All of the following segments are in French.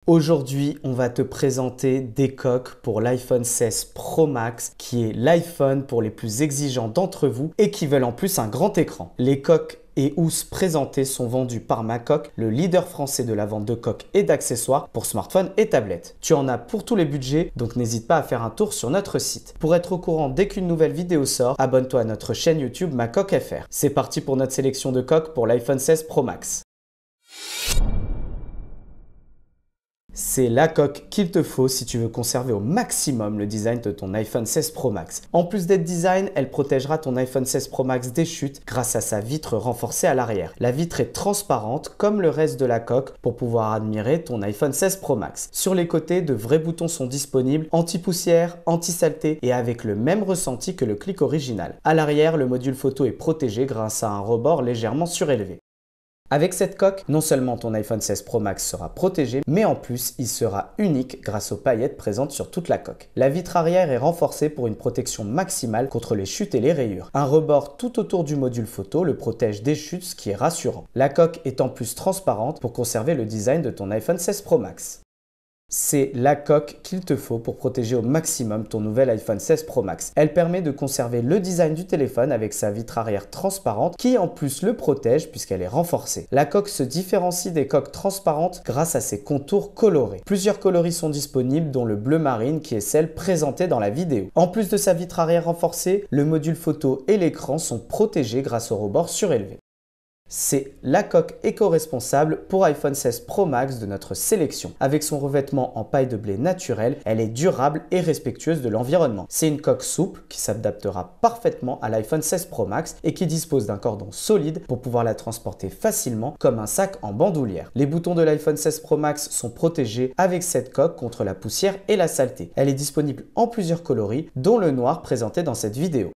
Aujourd'hui, on va te présenter des coques pour l'iPhone 16 Pro Max, qui est l'iPhone pour les plus exigeants d'entre vous et qui veulent en plus un grand écran. Les coques et housses présentées sont vendues par Macoque, le leader français de la vente de coques et d'accessoires pour smartphones et tablettes. Tu en as pour tous les budgets, donc n'hésite pas à faire un tour sur notre site. Pour être au courant dès qu'une nouvelle vidéo sort, abonne-toi à notre chaîne YouTube Macoque FR. C'est parti pour notre sélection de coques pour l'iPhone 16 Pro Max. C'est la coque qu'il te faut si tu veux conserver au maximum le design de ton iPhone 16 Pro Max. En plus d'être design, elle protégera ton iPhone 16 Pro Max des chutes grâce à sa vitre renforcée à l'arrière. La vitre est transparente comme le reste de la coque pour pouvoir admirer ton iPhone 16 Pro Max. Sur les côtés, de vrais boutons sont disponibles, anti-poussière, anti-saleté et avec le même ressenti que le clic original. À l'arrière, le module photo est protégé grâce à un rebord légèrement surélevé. Avec cette coque, non seulement ton iPhone 16 Pro Max sera protégé, mais en plus, il sera unique grâce aux paillettes présentes sur toute la coque. La vitre arrière est renforcée pour une protection maximale contre les chutes et les rayures. Un rebord tout autour du module photo le protège des chutes, ce qui est rassurant. La coque est en plus transparente pour conserver le design de ton iPhone 16 Pro Max. C'est la coque qu'il te faut pour protéger au maximum ton nouvel iPhone 16 Pro Max. Elle permet de conserver le design du téléphone avec sa vitre arrière transparente qui en plus le protège puisqu'elle est renforcée. La coque se différencie des coques transparentes grâce à ses contours colorés. Plusieurs coloris sont disponibles dont le bleu marine qui est celle présentée dans la vidéo. En plus de sa vitre arrière renforcée, le module photo et l'écran sont protégés grâce au rebord surélevé. C'est la coque éco-responsable pour iPhone 16 Pro Max de notre sélection. Avec son revêtement en paille de blé naturelle, elle est durable et respectueuse de l'environnement. C'est une coque souple qui s'adaptera parfaitement à l'iPhone 16 Pro Max et qui dispose d'un cordon solide pour pouvoir la transporter facilement comme un sac en bandoulière. Les boutons de l'iPhone 16 Pro Max sont protégés avec cette coque contre la poussière et la saleté. Elle est disponible en plusieurs coloris, dont le noir présenté dans cette vidéo.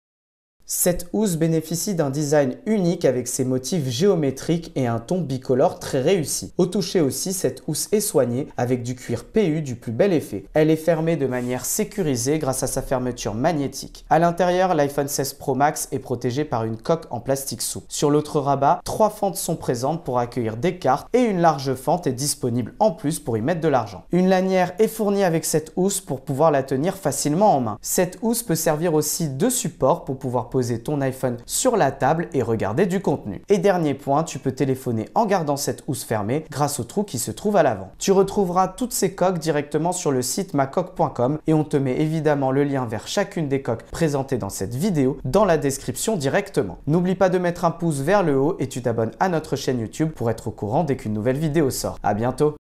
Cette housse bénéficie d'un design unique avec ses motifs géométriques et un ton bicolore très réussi. Au toucher aussi, cette housse est soignée avec du cuir PU du plus bel effet. Elle est fermée de manière sécurisée grâce à sa fermeture magnétique. À l'intérieur, l'iPhone 16 Pro Max est protégé par une coque en plastique souple. Sur l'autre rabat, 3 fentes sont présentes pour accueillir des cartes et une large fente est disponible en plus pour y mettre de l'argent. Une lanière est fournie avec cette housse pour pouvoir la tenir facilement en main. Cette housse peut servir aussi de support pour pouvoir poser ton iPhone sur la table et regarder du contenu. Et dernier point, tu peux téléphoner en gardant cette housse fermée grâce au trou qui se trouve à l'avant. Tu retrouveras toutes ces coques directement sur le site macoque.com et on te met évidemment le lien vers chacune des coques présentées dans cette vidéo dans la description directement. N'oublie pas de mettre un pouce vers le haut et tu t'abonnes à notre chaîne YouTube pour être au courant dès qu'une nouvelle vidéo sort. À bientôt!